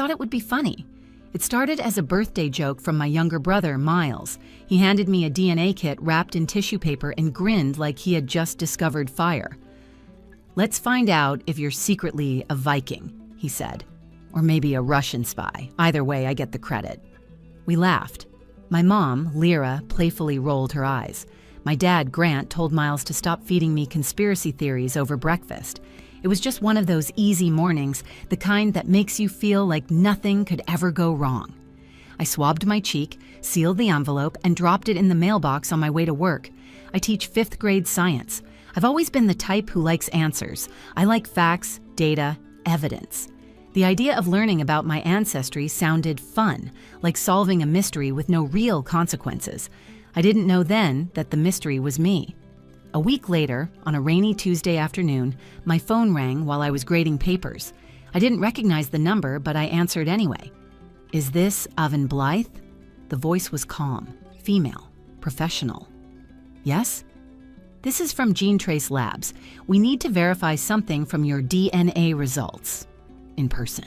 thought it would be funny. It started as a birthday joke from my younger brother, Miles. He handed me a DNA kit wrapped in tissue paper and grinned like he had just discovered fire. "Let's find out if you're secretly a Viking," he said. "Or maybe a Russian spy. Either way, I get the credit." We laughed. My mom, Lyra, playfully rolled her eyes. My dad, Grant, told Miles to stop feeding me conspiracy theories over breakfast. It was just one of those easy mornings, the kind that makes you feel like nothing could ever go wrong. I swabbed my cheek, sealed the envelope, and dropped it in the mailbox on my way to work. I teach 5th grade science. I've always been the type who likes answers. I like facts, data, evidence. The idea of learning about my ancestry sounded fun, like solving a mystery with no real consequences. I didn't know then that the mystery was me. A week later, on a rainy Tuesday afternoon, my phone rang while I was grading papers. I didn't recognize the number, but I answered anyway. "Is this Oven Blythe?" The voice was calm, female, professional. "Yes?" "This is from GeneTrace Labs. We need to verify something from your DNA results." "In person."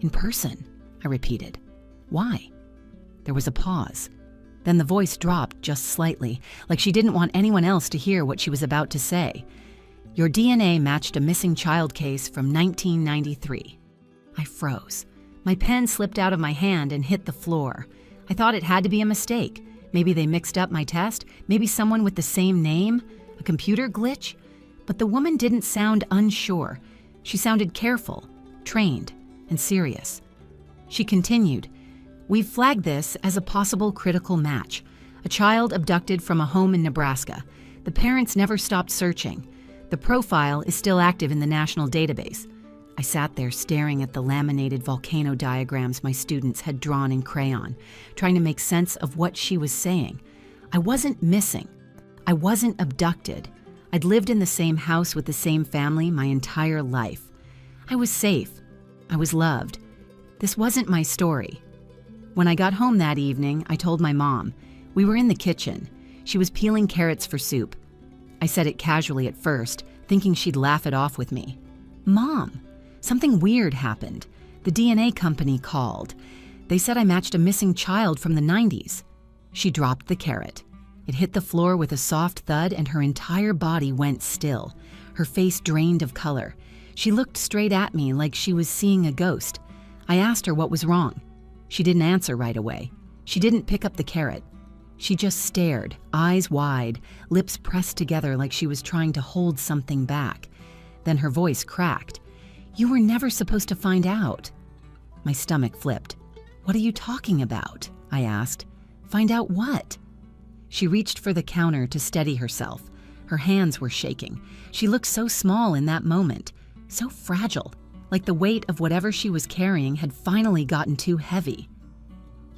"In person," I repeated. "Why?" There was a pause. Then the voice dropped just slightly, like she didn't want anyone else to hear what she was about to say. "Your DNA matched a missing child case from 1993. I froze. My pen slipped out of my hand and hit the floor. I thought it had to be a mistake. Maybe they mixed up my test, maybe someone with the same name, a computer glitch. But the woman didn't sound unsure. She sounded careful, trained, and serious. She continued, "We've flagged this as a possible critical match. A child abducted from a home in Nebraska. The parents never stopped searching. The profile is still active in the national database." I sat there staring at the laminated volcano diagrams my students had drawn in crayon, trying to make sense of what she was saying. I wasn't missing. I wasn't abducted. I'd lived in the same house with the same family my entire life. I was safe. I was loved. This wasn't my story. When I got home that evening, I told my mom. We were in the kitchen. She was peeling carrots for soup. I said it casually at first, thinking she'd laugh it off with me. "Mom, something weird happened. The DNA company called. They said I matched a missing child from the 90s. She dropped the carrot. It hit the floor with a soft thud and her entire body went still. Her face drained of color. She looked straight at me like she was seeing a ghost. I asked her what was wrong. She didn't answer right away. She didn't pick up the carrot. She just stared, eyes wide, lips pressed together like she was trying to hold something back. Then her voice cracked. "You were never supposed to find out." My stomach flipped. "What are you talking about?" I asked. "Find out what?" She reached for the counter to steady herself. Her hands were shaking. She looked so small in that moment, so fragile, like the weight of whatever she was carrying had finally gotten too heavy.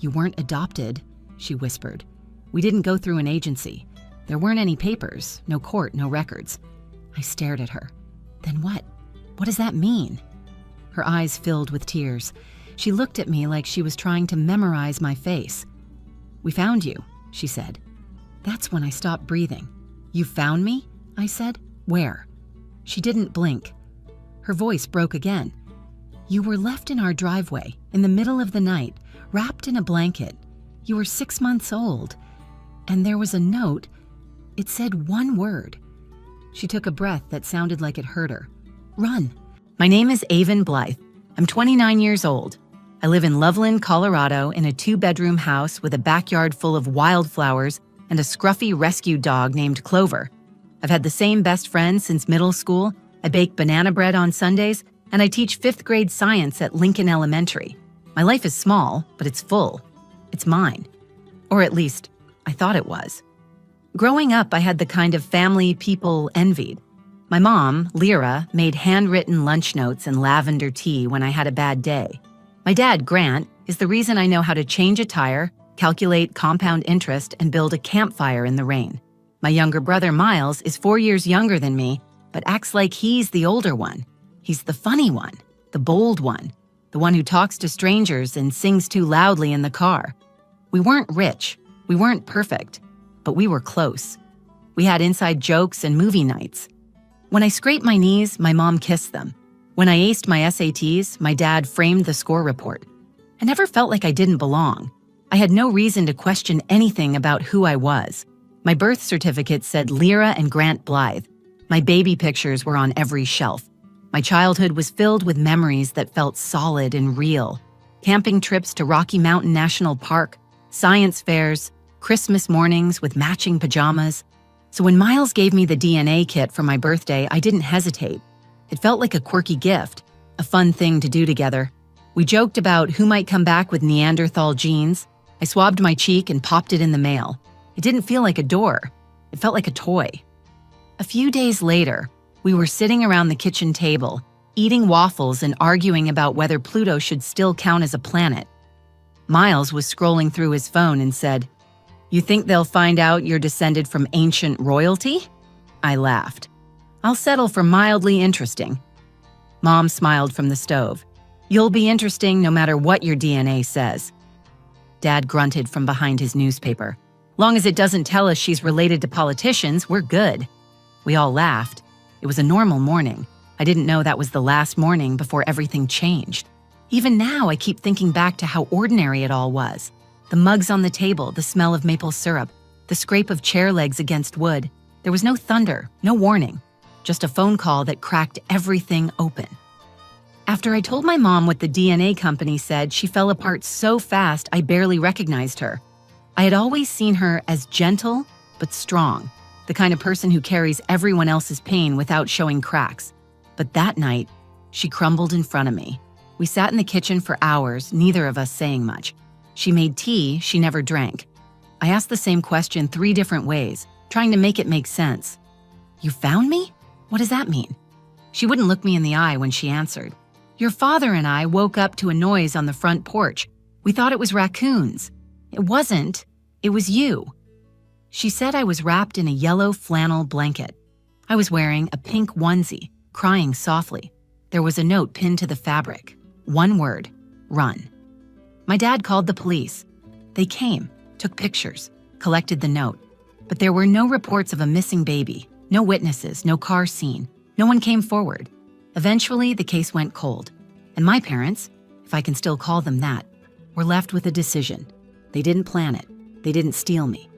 "You weren't adopted," she whispered. "We didn't go through an agency. There weren't any papers, no court, no records." I stared at her. "Then what? What does that mean?" Her eyes filled with tears. She looked at me like she was trying to memorize my face. "We found you," she said. That's when I stopped breathing. "You found me?" I said. "Where?" She didn't blink. Her voice broke again. "You were left in our driveway, in the middle of the night, wrapped in a blanket. You were 6 months old. And there was a note. It said one word." She took a breath that sounded like it hurt her. "Run." "My name is Oven Blythe. I'm 29 years old. I live in Loveland, Colorado in a 2-bedroom house with a backyard full of wildflowers and a scruffy rescue dog named Clover. I've had the same best friend since middle school. I bake banana bread on Sundays, and I teach 5th grade science at Lincoln Elementary. My life is small, but it's full. It's mine. Or at least, I thought it was. Growing up, I had the kind of family people envied. My mom, Lyra, made handwritten lunch notes and lavender tea when I had a bad day. My dad, Grant, is the reason I know how to change a tire, calculate compound interest, and build a campfire in the rain. My younger brother, Miles, is 4 years younger than me, but acts like he's the older one. He's the funny one, the bold one, the one who talks to strangers and sings too loudly in the car. We weren't rich, we weren't perfect, but we were close. We had inside jokes and movie nights. When I scraped my knees, my mom kissed them. When I aced my SATs, my dad framed the score report. I never felt like I didn't belong. I had no reason to question anything about who I was. My birth certificate said Lyra and Grant Blythe. My baby pictures were on every shelf. My childhood was filled with memories that felt solid and real. Camping trips to Rocky Mountain National Park, science fairs, Christmas mornings with matching pajamas. So when Miles gave me the DNA kit for my birthday, I didn't hesitate. It felt like a quirky gift, a fun thing to do together. We joked about who might come back with Neanderthal genes. I swabbed my cheek and popped it in the mail. It didn't feel like a door. It felt like a toy. A few days later, we were sitting around the kitchen table, eating waffles and arguing about whether Pluto should still count as a planet. Miles was scrolling through his phone and said, "You think they'll find out you're descended from ancient royalty?" I laughed. "I'll settle for mildly interesting." Mom smiled from the stove. "You'll be interesting no matter what your DNA says." Dad grunted from behind his newspaper. "Long as it doesn't tell us she's related to politicians, we're good." We all laughed. It was a normal morning. I didn't know that was the last morning before everything changed. Even now, I keep thinking back to how ordinary it all was. The mugs on the table, the smell of maple syrup, the scrape of chair legs against wood. There was no thunder, no warning, just a phone call that cracked everything open. After I told my mom what the DNA company said, she fell apart so fast I barely recognized her. I had always seen her as gentle but strong, the kind of person who carries everyone else's pain without showing cracks. But that night, she crumbled in front of me. We sat in the kitchen for hours, neither of us saying much. She made tea she never drank. I asked the same question 3 different ways, trying to make it make sense. "You found me? What does that mean?" She wouldn't look me in the eye when she answered. "Your father and I woke up to a noise on the front porch. We thought it was raccoons. It wasn't. It was you." She said I was wrapped in a yellow flannel blanket. I was wearing a pink onesie, crying softly. There was a note pinned to the fabric. 1 word: run. My dad called the police. They came, took pictures, collected the note. But there were no reports of a missing baby, no witnesses, no car scene. No one came forward. Eventually, the case went cold. And my parents, if I can still call them that, were left with a decision. They didn't plan it. They didn't steal me.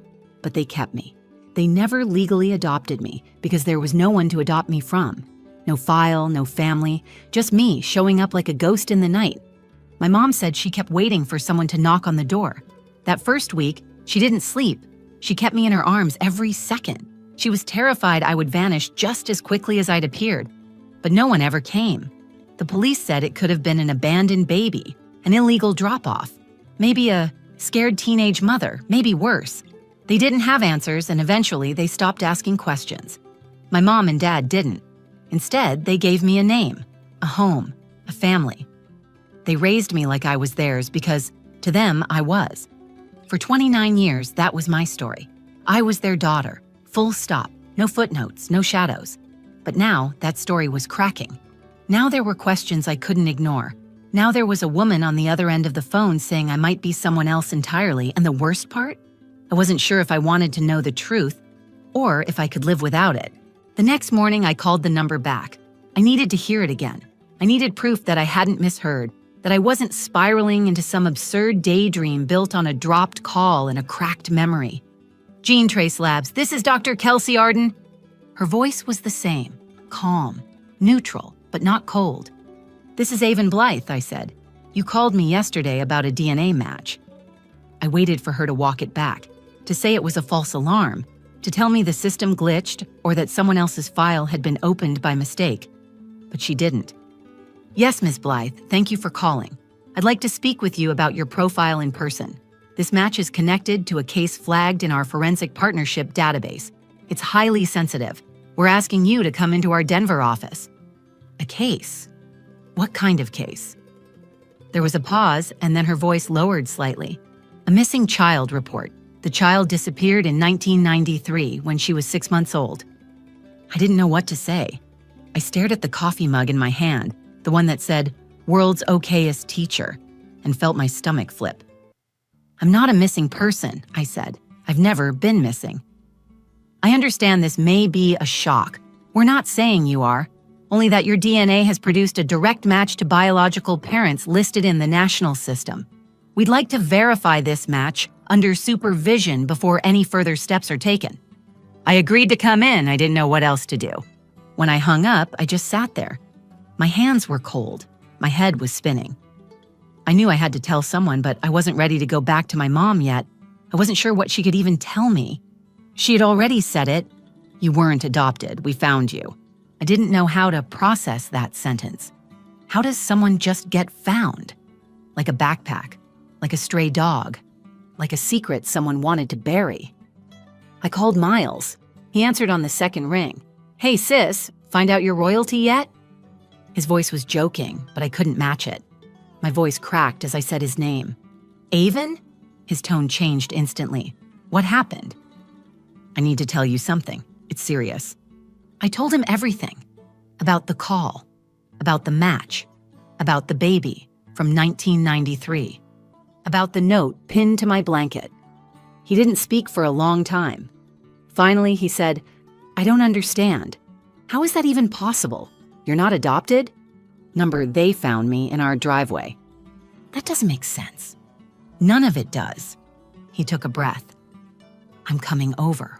But they kept me. They never legally adopted me because there was no one to adopt me from. No file, no family, just me showing up like a ghost in the night. My mom said she kept waiting for someone to knock on the door. That first week, she didn't sleep. She kept me in her arms every second. She was terrified I would vanish just as quickly as I'd appeared. But no one ever came. The police said it could have been an abandoned baby, an illegal drop-off, maybe a scared teenage mother, maybe worse. They didn't have answers, and eventually they stopped asking questions. My mom and dad didn't. Instead, they gave me a name, a home, a family. They raised me like I was theirs because, to them, I was. For 29 years, that was my story. I was their daughter, full stop, no footnotes, no shadows. But now, that story was cracking. Now there were questions I couldn't ignore. Now there was a woman on the other end of the phone saying I might be someone else entirely, and the worst part? I wasn't sure if I wanted to know the truth or if I could live without it. The next morning, I called the number back. I needed to hear it again. I needed proof that I hadn't misheard, that I wasn't spiraling into some absurd daydream built on a dropped call and a cracked memory. "Gene Trace Labs, this is Dr. Kelsey Arden." Her voice was the same, calm, neutral, but not cold. "This is Avon Blythe," I said. "You called me yesterday about a DNA match." I waited for her to walk it back, to say it was a false alarm, to tell me the system glitched or that someone else's file had been opened by mistake. But she didn't. "Yes, Ms. Blythe, thank you for calling. I'd like to speak with you about your profile in person. This match is connected to a case flagged in our forensic partnership database. It's highly sensitive. We're asking you to come into our Denver office." "A case? What kind of case?" There was a pause, and then her voice lowered slightly. "A missing child report. The child disappeared in 1993 when she was 6 months old." I didn't know what to say. I stared at the coffee mug in my hand, the one that said, "World's okayest teacher," and felt my stomach flip. "I'm not a missing person," I said. "I've never been missing." "I understand this may be a shock. We're not saying you are. only that your DNA has produced a direct match to biological parents listed in the national system. We'd like to verify this match under supervision before any further steps are taken." I agreed to come in. I didn't know what else to do. When I hung up, I just sat there. My hands were cold. My head was spinning. I knew I had to tell someone, but I wasn't ready to go back to my mom yet. I wasn't sure what she could even tell me. She had already said it. "You weren't adopted. We found you." I didn't know how to process that sentence. How does someone just get found? Like a backpack, like a stray dog, like a secret someone wanted to bury. I called Miles. He answered on the second ring. "Hey sis, find out your royalty yet?" His voice was joking, but I couldn't match it. My voice cracked as I said his name. "Avon?" His tone changed instantly. "What happened?" "I need to tell you something. It's serious." I told him everything. About the call, about the match, about the baby from 1993, about the note pinned to my blanket. He didn't speak for a long time. Finally, he said, "I don't understand. How is that even possible? You're not adopted?" Number they found me in our driveway. That doesn't make sense. None of it does. He took a breath. "I'm coming over."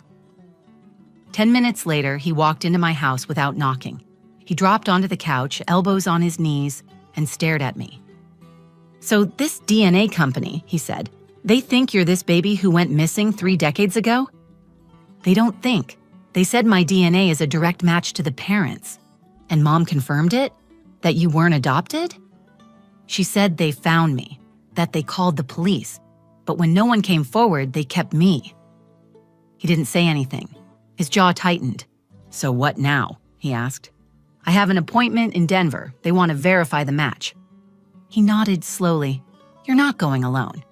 10 minutes later, he walked into my house without knocking. He dropped onto the couch, elbows on his knees, and stared at me. "So this DNA company," he said, "they think you're this baby who went missing 3 decades ago?" "They don't think. They said my DNA is a direct match to the parents. And Mom confirmed it? That you weren't adopted?" She said they found me, that they called the police, but when no one came forward, they kept me. He didn't say anything. His jaw tightened. "So what now?" he asked. "I have an appointment in Denver. They want to verify the match." He nodded slowly. "You're not going alone."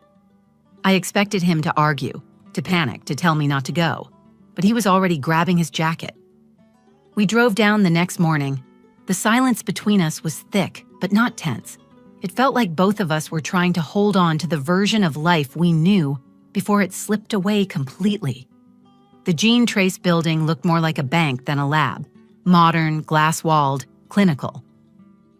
I expected him to argue, to panic, to tell me not to go, but he was already grabbing his jacket. We drove down the next morning. The silence between us was thick, but not tense. It felt like both of us were trying to hold on to the version of life we knew before it slipped away completely. The Gene Trace building looked more like a bank than a lab. Modern, glass-walled, clinical.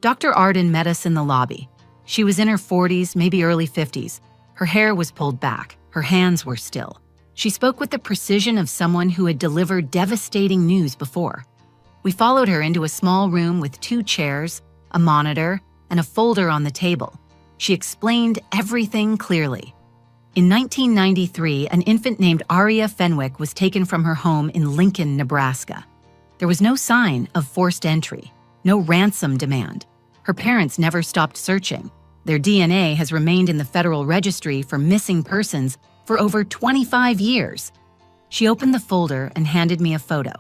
Dr. Arden met us in the lobby. She was in her 40s, maybe early 50s. Her hair was pulled back. Her hands were still. She spoke with the precision of someone who had delivered devastating news before. We followed her into a small room with 2 chairs, a monitor, and a folder on the table. She explained everything clearly. In 1993, an infant named Aria Fenwick was taken from her home in Lincoln, Nebraska. There was no sign of forced entry, no ransom demand. Her parents never stopped searching. Their DNA has remained in the Federal Registry for Missing Persons for over 25 years. She opened the folder and handed me a photo.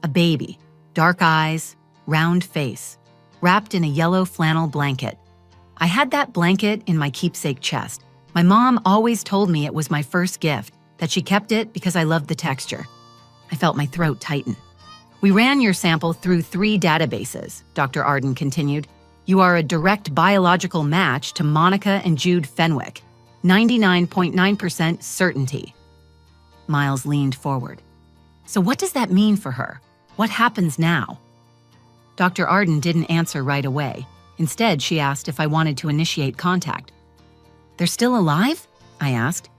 A baby, dark eyes, round face, wrapped in a yellow flannel blanket. I had that blanket in my keepsake chest. My mom always told me it was my first gift, that she kept it because I loved the texture. I felt my throat tighten. "We ran your sample through 3 databases," Dr. Arden continued. "You are a direct biological match to Monica and Jude Fenwick. 99.9% certainty." Miles leaned forward. "So what does that mean for her? What happens now?" Dr. Arden didn't answer right away. Instead, she asked if I wanted to initiate contact. "They're still alive?" I asked.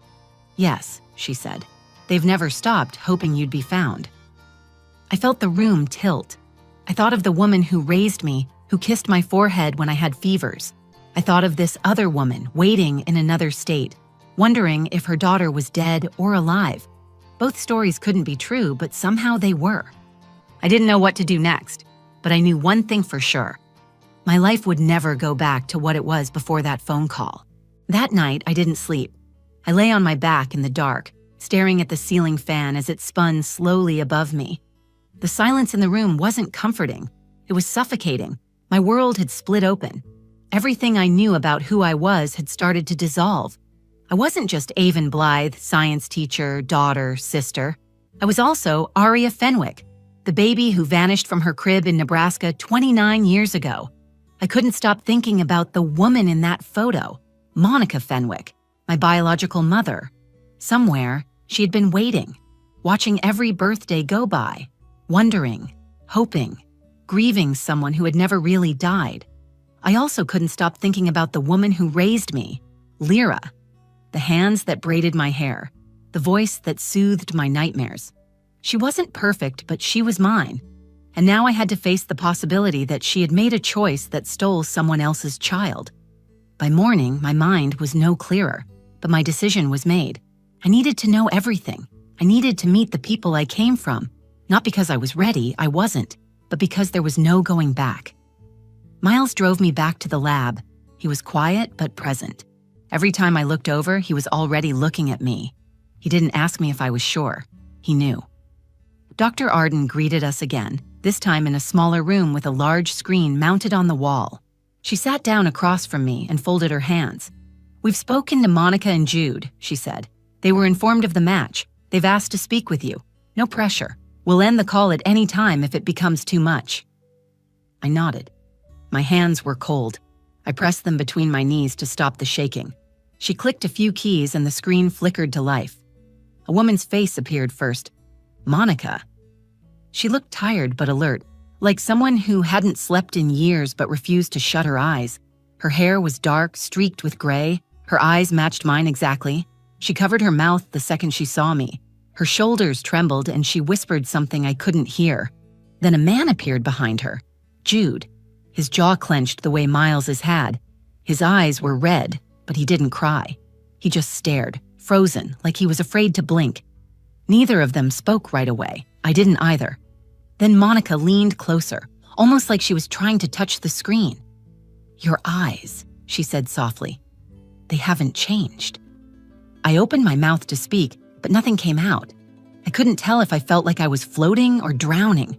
"Yes," she said. "They've never stopped hoping you'd be found." I felt the room tilt. I thought of the woman who raised me, who kissed my forehead when I had fevers. I thought of this other woman waiting in another state, wondering if her daughter was dead or alive. Both stories couldn't be true, but somehow they were. I didn't know what to do next, but I knew one thing for sure. My life would never go back to what it was before that phone call. That night, I didn't sleep. I lay on my back in the dark, staring at the ceiling fan as it spun slowly above me. The silence in the room wasn't comforting. It was suffocating. My world had split open. Everything I knew about who I was had started to dissolve. I wasn't just Avon Blythe, science teacher, daughter, sister. I was also Aria Fenwick, the baby who vanished from her crib in Nebraska 29 years ago. I couldn't stop thinking about the woman in that photo, Monica Fenwick, my biological mother. Somewhere, she had been waiting, watching every birthday go by, wondering, hoping, grieving someone who had never really died. I also couldn't stop thinking about the woman who raised me, Lyra. The hands that braided my hair, the voice that soothed my nightmares. She wasn't perfect, but she was mine. And now I had to face the possibility that she had made a choice that stole someone else's child. By morning, my mind was no clearer, but my decision was made. I needed to know everything. I needed to meet the people I came from. Not because I was ready, I wasn't, but because there was no going back. Miles drove me back to the lab. He was quiet but present. Every time I looked over, he was already looking at me. He didn't ask me if I was sure. He knew. Dr. Arden greeted us again, this time in a smaller room with a large screen mounted on the wall. She sat down across from me and folded her hands. "We've spoken to Monica and Jude," she said. "They were informed of the match. They've asked to speak with you. No pressure. We'll end the call at any time if it becomes too much." I nodded. My hands were cold. I pressed them between my knees to stop the shaking. She clicked a few keys and the screen flickered to life. A woman's face appeared first. Monica. She looked tired but alert, like someone who hadn't slept in years but refused to shut her eyes. Her hair was dark, streaked with gray. Her eyes matched mine exactly. She covered her mouth the second she saw me. Her shoulders trembled and she whispered something I couldn't hear. Then a man appeared behind her. Jude. His jaw clenched the way Miles's had. His eyes were red, but he didn't cry. He just stared, frozen, like he was afraid to blink. Neither of them spoke right away. I didn't either. Then Monica leaned closer, almost like she was trying to touch the screen. "Your eyes," she said softly. "They haven't changed." I opened my mouth to speak, but nothing came out. I couldn't tell if I felt like I was floating or drowning.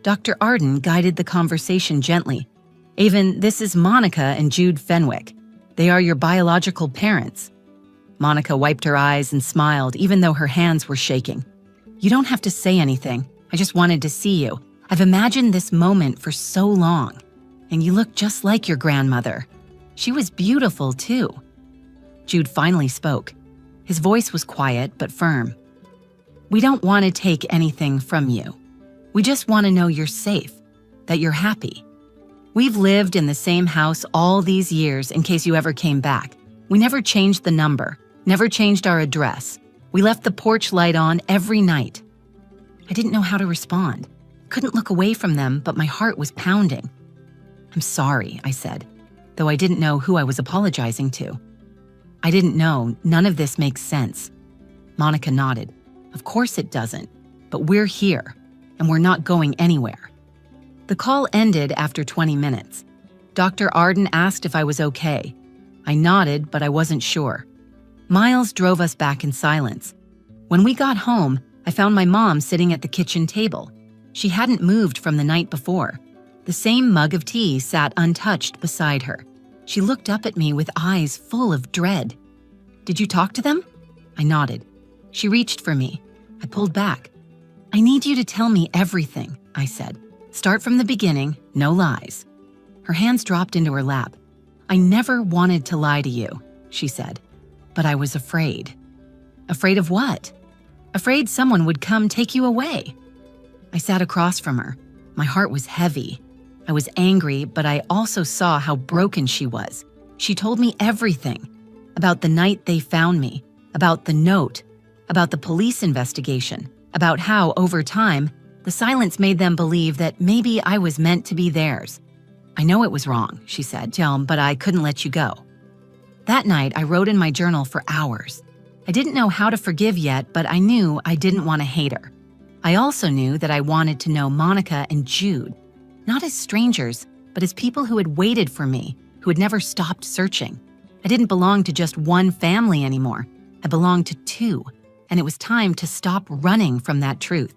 Dr. Arden guided the conversation gently. "Avon, this is Monica and Jude Fenwick. They are your biological parents." Monica wiped her eyes and smiled, even though her hands were shaking. "You don't have to say anything. I just wanted to see you. I've imagined this moment for so long. And you look just like your grandmother. She was beautiful, too." Jude finally spoke. His voice was quiet but firm. "We don't want to take anything from you. We just want to know you're safe, that you're happy. We've lived in the same house all these years in case you ever came back. We never changed the number, never changed our address. We left the porch light on every night." I didn't know how to respond. Couldn't look away from them, but my heart was pounding. "I'm sorry," I said, though I didn't know who I was apologizing to. "I didn't know. None of this makes sense." Monica nodded. "Of course it doesn't, but we're here, and we're not going anywhere." The call ended after 20 minutes. Dr. Arden asked if I was okay. I nodded, but I wasn't sure. Miles drove us back in silence. When we got home, I found my mom sitting at the kitchen table. She hadn't moved from the night before. The same mug of tea sat untouched beside her. She looked up at me with eyes full of dread. "Did you talk to them?" I nodded. She reached for me. I pulled back. "I need you to tell me everything," I said. "Start from the beginning, no lies." Her hands dropped into her lap. "I never wanted to lie to you," she said, "but I was afraid." "Afraid of what?" "Afraid someone would come take you away." I sat across from her. My heart was heavy. I was angry, but I also saw how broken she was. She told me everything. About the night they found me, about the note, about the police investigation, about how, over time, the silence made them believe that maybe I was meant to be theirs. "I know it was wrong," she said, "but I couldn't let you go." That night, I wrote in my journal for hours. I didn't know how to forgive yet, but I knew I didn't want to hate her. I also knew that I wanted to know Monica and Jude, not as strangers, but as people who had waited for me, who had never stopped searching. I didn't belong to just one family anymore. I belonged to two, and it was time to stop running from that truth.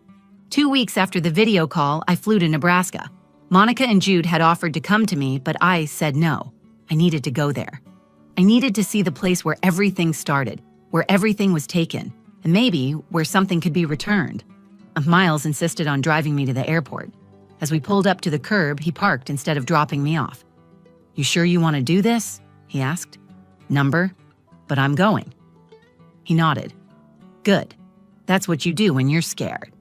2 weeks after the video call, I flew to Nebraska. Monica and Jude had offered to come to me, but I said no. I needed to go there. I needed to see the place where everything started, where everything was taken, and maybe where something could be returned. Miles insisted on driving me to the airport. As we pulled up to the curb, he parked instead of dropping me off. "You sure you want to do this?" he asked. "Number? But I'm going." He nodded. "Good. That's what you do when you're scared.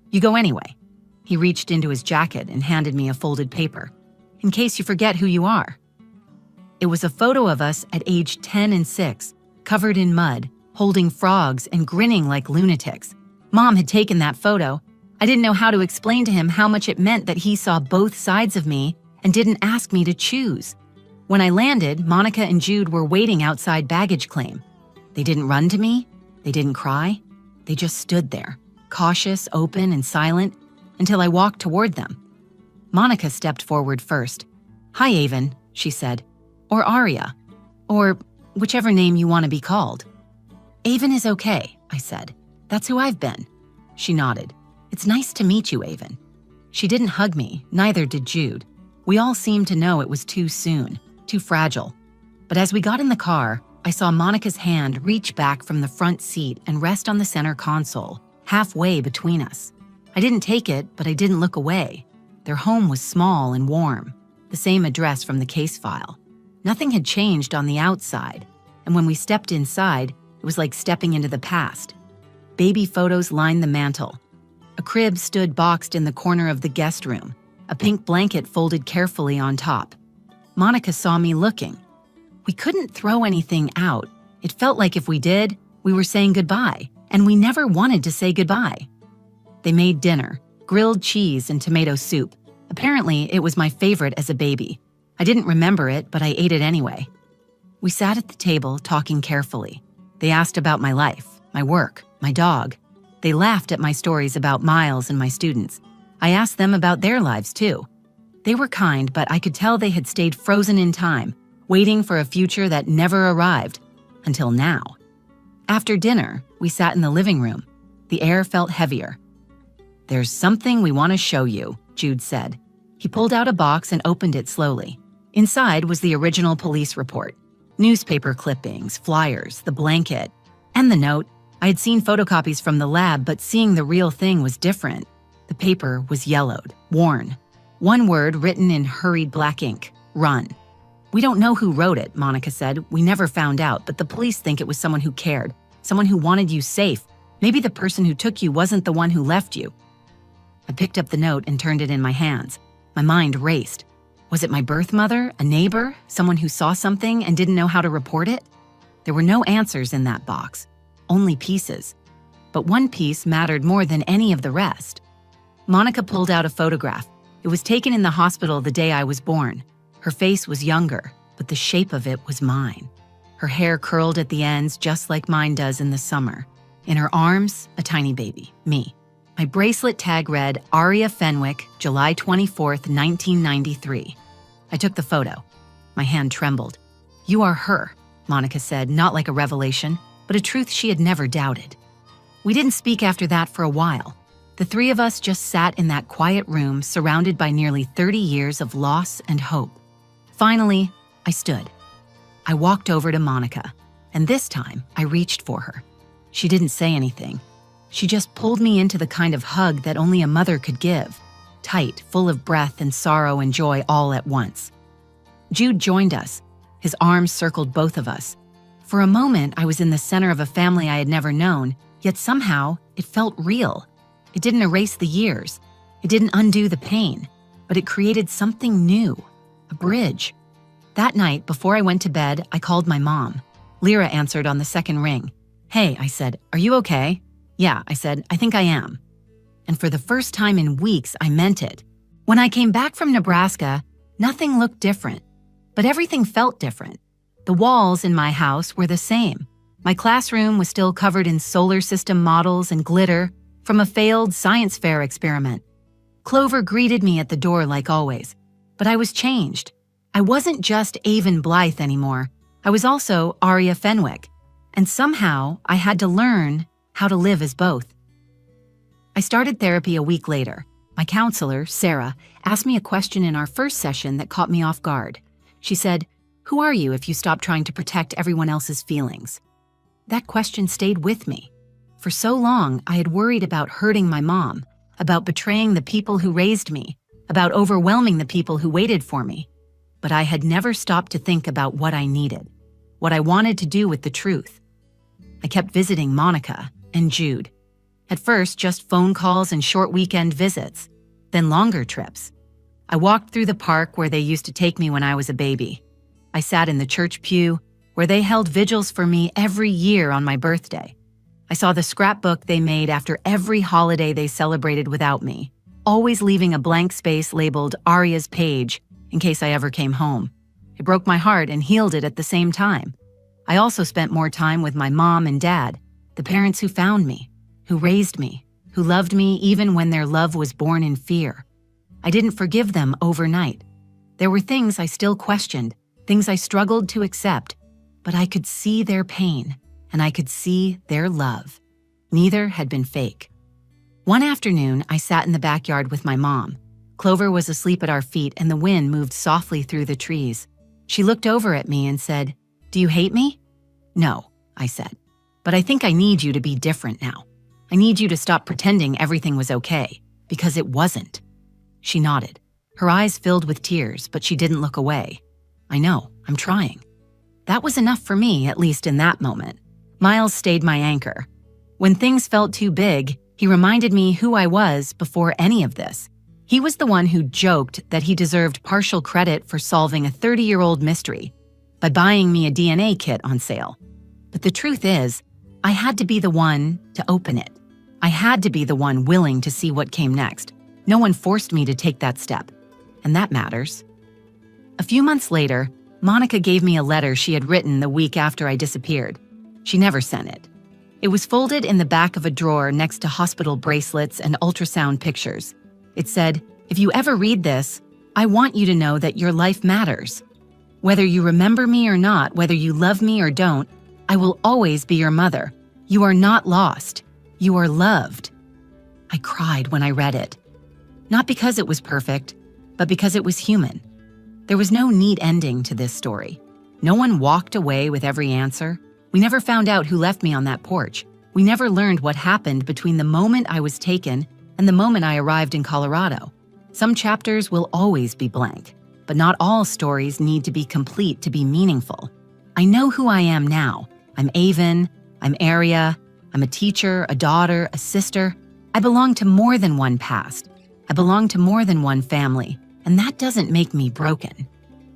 You go anyway." He reached into his jacket and handed me a folded paper. In case you forget who you are. It was a photo of us at age 10 and 6, covered in mud, holding frogs and grinning like lunatics. Mom had taken that photo. I didn't know how to explain to him how much it meant that he saw both sides of me and didn't ask me to choose. When I landed, Monica and Jude were waiting outside baggage claim. They didn't run to me. They didn't cry. They just stood there, cautious, open, and silent, until I walked toward them. Monica stepped forward first. "Hi, Avon," she said. "Or Aria. Or whichever name you want to be called." "Avon is okay," I said. "That's who I've been." She nodded. "It's nice to meet you, Avon." She didn't hug me, neither did Jude. We all seemed to know it was too soon, too fragile. But as we got in the car, I saw Monica's hand reach back from the front seat and rest on the center console, halfway between us. I didn't take it, but I didn't look away. Their home was small and warm, the same address from the case file. Nothing had changed on the outside, and when we stepped inside, it was like stepping into the past. Baby photos lined the mantel. A crib stood boxed in the corner of the guest room, a pink blanket folded carefully on top. Monica saw me looking. We couldn't throw anything out. It felt like if we did, we were saying goodbye, and we never wanted to say goodbye. They made dinner, grilled cheese and tomato soup. Apparently, it was my favorite as a baby. I didn't remember it, but I ate it anyway. We sat at the table, talking carefully. They asked about my life, my work, my dog. They laughed at my stories about Miles and my students. I asked them about their lives, too. They were kind, but I could tell they had stayed frozen in time, waiting for a future that never arrived, until now. After dinner, we sat in the living room. The air felt heavier. "There's something we want to show you," Jude said. He pulled out a box and opened it slowly. Inside was the original police report. Newspaper clippings, flyers, the blanket, and the note. I had seen photocopies from the lab, but seeing the real thing was different. The paper was yellowed, worn. One word written in hurried black ink: "Run." "We don't know who wrote it," Monica said. "We never found out, but the police think it was someone who cared, someone who wanted you safe. Maybe the person who took you wasn't the one who left you." I picked up the note and turned it in my hands. My mind raced. Was it my birth mother, a neighbor, someone who saw something and didn't know how to report it? There were no answers in that box, only pieces. But one piece mattered more than any of the rest. Monica pulled out a photograph. It was taken in the hospital the day I was born. Her face was younger, but the shape of it was mine. Her hair curled at the ends just like mine does in the summer. In her arms, a tiny baby, me. My bracelet tag read, Aria Fenwick, July 24th, 1993. I took the photo. My hand trembled. "You are her," Monica said, not like a revelation, but a truth she had never doubted. We didn't speak after that for a while. The three of us just sat in that quiet room surrounded by nearly 30 years of loss and hope. Finally, I stood. I walked over to Monica, and this time I reached for her. She didn't say anything. She just pulled me into the kind of hug that only a mother could give, tight, full of breath and sorrow and joy all at once. Jude joined us. His arms circled both of us. For a moment, I was in the center of a family I had never known, yet somehow it felt real. It didn't erase the years. It didn't undo the pain, but it created something new, a bridge. That night, before I went to bed, I called my mom. Lyra answered on the second ring. "Hey," I said, "are you okay?" "Yeah," I said, "I think I am." And for the first time in weeks, I meant it. When I came back from Nebraska, nothing looked different, but everything felt different. The walls in my house were the same. My classroom was still covered in solar system models and glitter from a failed science fair experiment. Clover greeted me at the door like always, but I was changed. I wasn't just Avon Blythe anymore. I was also Aria Fenwick, and somehow I had to learn how to live as both. I started therapy a week later. My counselor, Sarah, asked me a question in our first session that caught me off guard. She said, "Who are you if you stop trying to protect everyone else's feelings?" That question stayed with me. For so long, I had worried about hurting my mom, about betraying the people who raised me, about overwhelming the people who waited for me. But I had never stopped to think about what I needed, what I wanted to do with the truth. I kept visiting Monica and Jude. At first, just phone calls and short weekend visits. then longer trips. I walked through the park where they used to take me when I was a baby. I sat in the church pew where they held vigils for me every year on my birthday. I saw the scrapbook they made after every holiday they celebrated without me, always leaving a blank space labeled Aria's page in case I ever came home. It broke my heart and healed it at the same time. I also spent more time with my mom and dad, the parents who found me, who raised me, who loved me even when their love was born in fear. I didn't forgive them overnight. There were things I still questioned, things I struggled to accept, but I could see their pain, and I could see their love. Neither had been fake. One afternoon, I sat in the backyard with my mom. Clover was asleep at our feet, and the wind moved softly through the trees. She looked over at me and said, "Do you hate me?" "No," I said, "but I think I need you to be different now. I need you to stop pretending everything was okay, because it wasn't." She nodded. Her eyes filled with tears, but she didn't look away. "I know, I'm trying." That was enough for me, at least in that moment. Miles stayed my anchor. When things felt too big, he reminded me who I was before any of this. He was the one who joked that he deserved partial credit for solving a 30-year-old mystery by buying me a DNA kit on sale. But the truth is, I had to be the one to open it. I had to be the one willing to see what came next. No one forced me to take that step, and that matters. A few months later, Monica gave me a letter she had written the week after I disappeared. She never sent it. It was folded in the back of a drawer next to hospital bracelets and ultrasound pictures. It said, "If you ever read this, I want you to know that your life matters. Whether you remember me or not, whether you love me or don't, I will always be your mother. You are not lost. You are loved." I cried when I read it. Not because it was perfect, but because it was human. There was no neat ending to this story. No one walked away with every answer. We never found out who left me on that porch. We never learned what happened between the moment I was taken and the moment I arrived in Colorado. Some chapters will always be blank, but not all stories need to be complete to be meaningful. I know who I am now. I'm Avon, I'm Aria, I'm a teacher, a daughter, a sister. I belong to more than one past. I belong to more than one family, and that doesn't make me broken.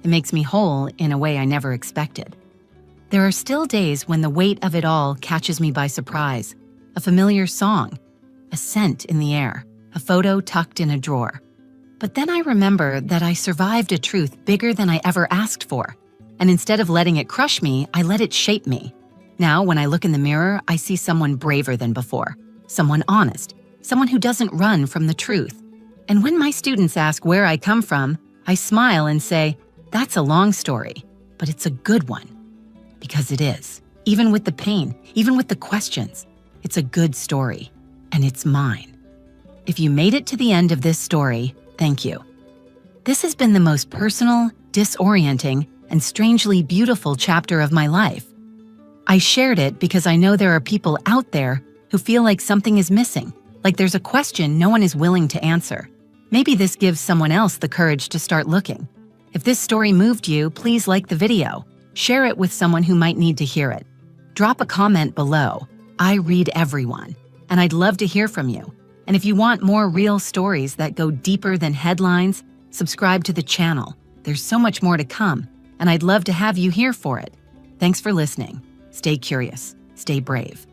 It makes me whole in a way I never expected. There are still days when the weight of it all catches me by surprise. A familiar song, a scent in the air, a photo tucked in a drawer. But then I remember that I survived a truth bigger than I ever asked for. And instead of letting it crush me, I let it shape me. Now, when I look in the mirror, I see someone braver than before, someone honest, someone who doesn't run from the truth. And when my students ask where I come from, I smile and say, "That's a long story, but it's a good one." Because it is. Even with the pain, even with the questions, it's a good story, and it's mine. If you made it to the end of this story, thank you. This has been the most personal, disorienting, and strangely beautiful chapter of my life. I shared it because I know there are people out there who feel like something is missing, like there's a question no one is willing to answer. Maybe this gives someone else the courage to start looking. If this story moved you, please like the video. Share it with someone who might need to hear it. Drop a comment below. I read everyone, and I'd love to hear from you. And if you want more real stories that go deeper than headlines, subscribe to the channel. There's so much more to come, and I'd love to have you here for it. Thanks for listening. Stay curious. Stay brave.